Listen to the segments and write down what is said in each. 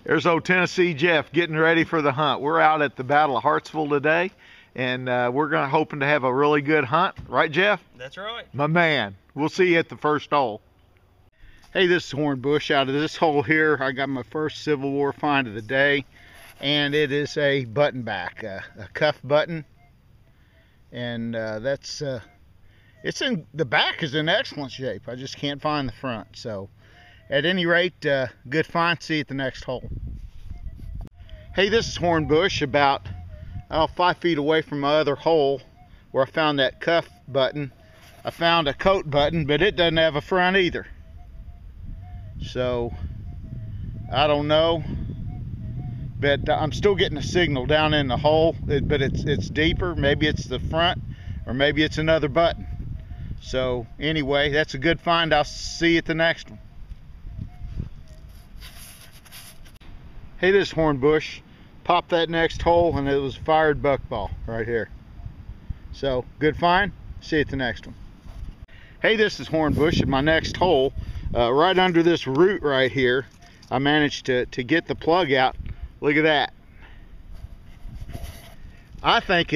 There's old Tennessee Jeff getting ready for the hunt. We're out at the Battle of Hartsville today, and we're hoping to have a really good hunt. Right, Jeff? That's right. My man. We'll see you at the first hole. Hey, this is Hornbush. Out of this hole here, I got my first Civil War find of the day, and it is a button back, a cuff button. And it's in the back is in excellent shape. I just can't find the front. So at any rate, good find. See you at the next hole. Hey, this is Hornbush, about 5 feet away from my other hole where I found that cuff button. I found a coat button, but it doesn't have a front either. So I don't know, but I'm still getting a signal down in the hole, but it's deeper. Maybe it's the front, or maybe it's another button. So anyway, that's a good find. I'll see you at the next one. Hey, this is Hornbush. Popped that next hole, and it was a fired buckball right here. So good find. See you at the next one. Hey, this is Hornbush. At my next hole, right under this root right here, I managed to get the plug out. Look at that. I think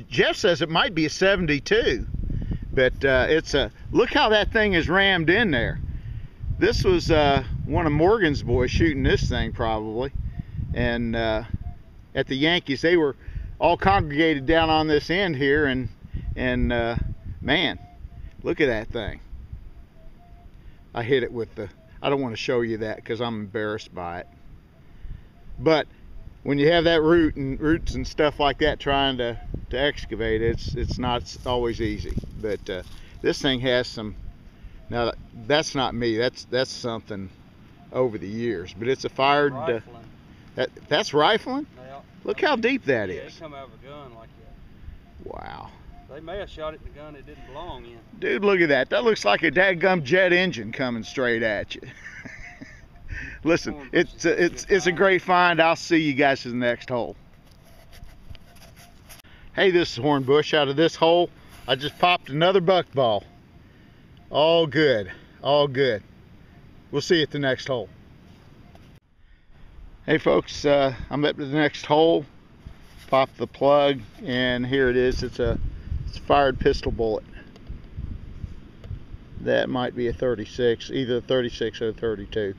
Jeff says it might be a 72, but it's a, look how that thing is rammed in there. This was one of Morgan's boys shooting this thing probably, and at the Yankees, they were all congregated down on this end here, and man, look at that thing. I hit it with the, I don't want to show you that because I'm embarrassed by it. But when you have that roots and stuff like that trying to excavate, it's not always easy. But this thing has some, now that's not me, that's something over the years, but it's a fired Rifling. That's rifling. Yeah. Look how deep that is. It come out of a gun like that. Wow. They may have shot it in a gun it didn't belong in. Dude, look at that. That looks like a dadgum jet engine coming straight at you. Listen, it's a great find. I'll see you guys at the next hole. Hey, this is Hornbush. Out of this hole, I just popped another buckball. All good, all good. We'll see you at the next hole. Hey folks, I'm up to the next hole. Pop the plug, and here it is. It's a fired pistol bullet. That might be a 36, either a 36 or a 32.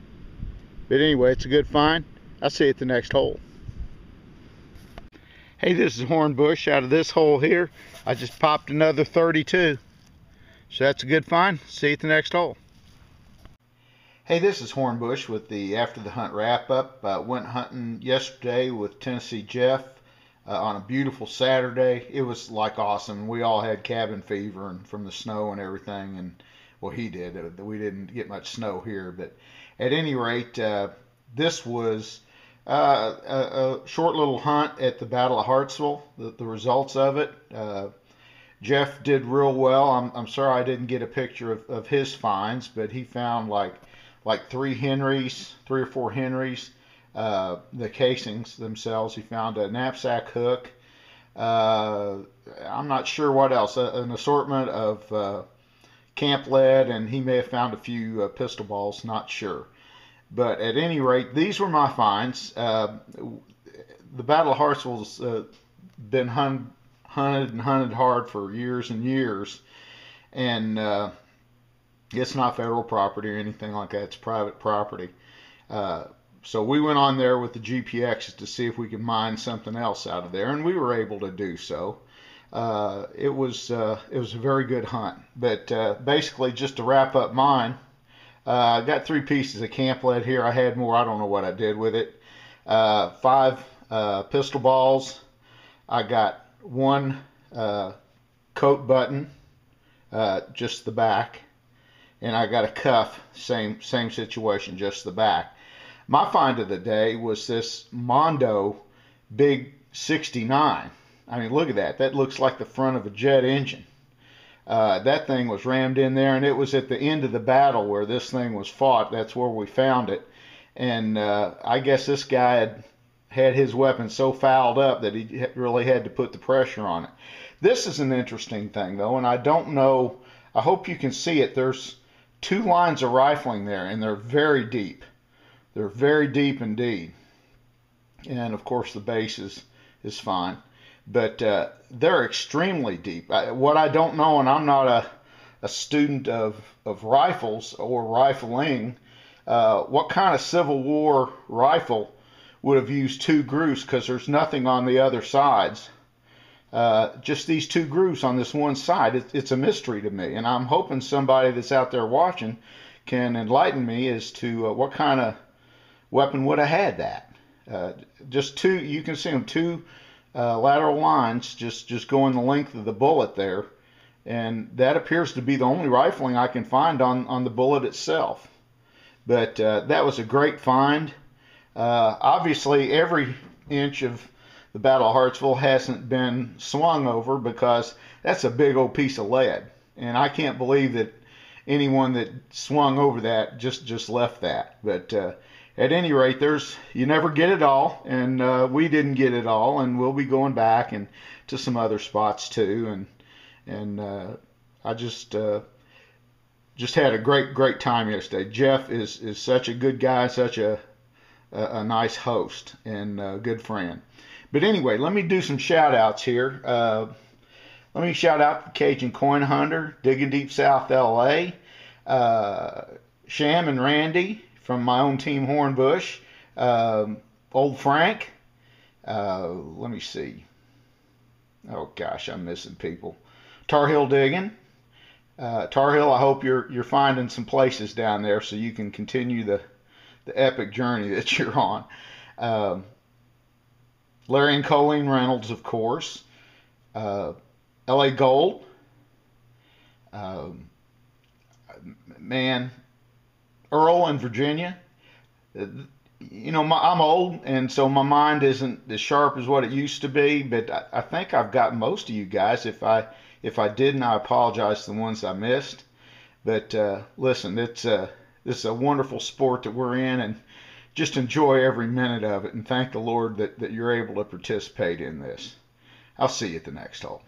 But anyway, it's a good find. I'll see you at the next hole. Hey, this is Hornbush. Out of this hole here, I just popped another 32. So that's a good find. See you at the next hole. Hey, this is Hornbush with the After the Hunt wrap-up. Went hunting yesterday with Tennessee Jeff on a beautiful Saturday. It was like awesome. We all had cabin fever and from the snow and everything, and well, he did. We didn't get much snow here, but at any rate, this was a short little hunt at the Battle of Hartsville. The results of it, Jeff did real well. I'm sorry I didn't get a picture of his finds, but he found like 3 or 4 Henrys. The casings themselves. He found a knapsack hook. I'm not sure what else. An assortment of camp lead, and he may have found a few pistol balls. Not sure. But at any rate, these were my finds. The Battle of Hartsville's been hunted hard for years and years, and it's not federal property or anything like that. It's private property. So we went on there with the GPXs to see if we could mine something else out of there, and we were able to do so. It was a very good hunt. But basically, just to wrap up mine, I got 3 pieces of camp lead here. I had more. I don't know what I did with it. 5 pistol balls. I got 1 coat button, just the back, and I got a cuff. Same situation, just the back. My find of the day was this Mondo Big 69. I mean, look at that. That looks like the front of a jet engine. That thing was rammed in there, and it was at the end of the battle where this thing was fought. That's where we found it. And I guess this guy had his weapon so fouled up that he really had to put the pressure on it. This is an interesting thing, though, and I don't know. I hope you can see it. There's 2 lines of rifling there, and they're very deep. They're very deep indeed. and of course the base is fine. But they're extremely deep. What I don't know, and I'm not a student of rifles or rifling, what kind of Civil War rifle would have used two grooves, because there's nothing on the other sides. Just these two grooves on this one side. It's a mystery to me, and I'm hoping somebody that's out there watching can enlighten me as to what kind of weapon would have had that. Just two, you can see them, two lateral lines just going the length of the bullet there, and that appears to be the only rifling I can find on the bullet itself. But that was a great find. Obviously, every inch of the Battle of Hartsville hasn't been swung over, because that's a big old piece of lead, and I can't believe that anyone that swung over that just left that. But at any rate, you never get it all, and we didn't get it all, and we'll be going back and to some other spots too, and I just had a great time yesterday. Jeff is such a good guy, such a nice host, and a good friend. But anyway, let me do some shout outs here. Let me shout out the Cajun Coin Hunter, Digging Deep South LA, Sham and Randy from my own team Hornbush, Old Frank, let me see. Oh gosh, I'm missing people. Tar Heel Digging. Tar Heel, I hope you're finding some places down there so you can continue the epic journey that you're on. Larry and Colleen Reynolds, of course. LA Gold. Man, Earl in Virginia. You know, I'm old, and so my mind isn't as sharp as what it used to be, but I think I've got most of you guys. If I didn't, I apologize to the ones I missed. But listen, this is a wonderful sport that we're in, and just enjoy every minute of it, and thank the Lord that you're able to participate in this. I'll see you at the next hole.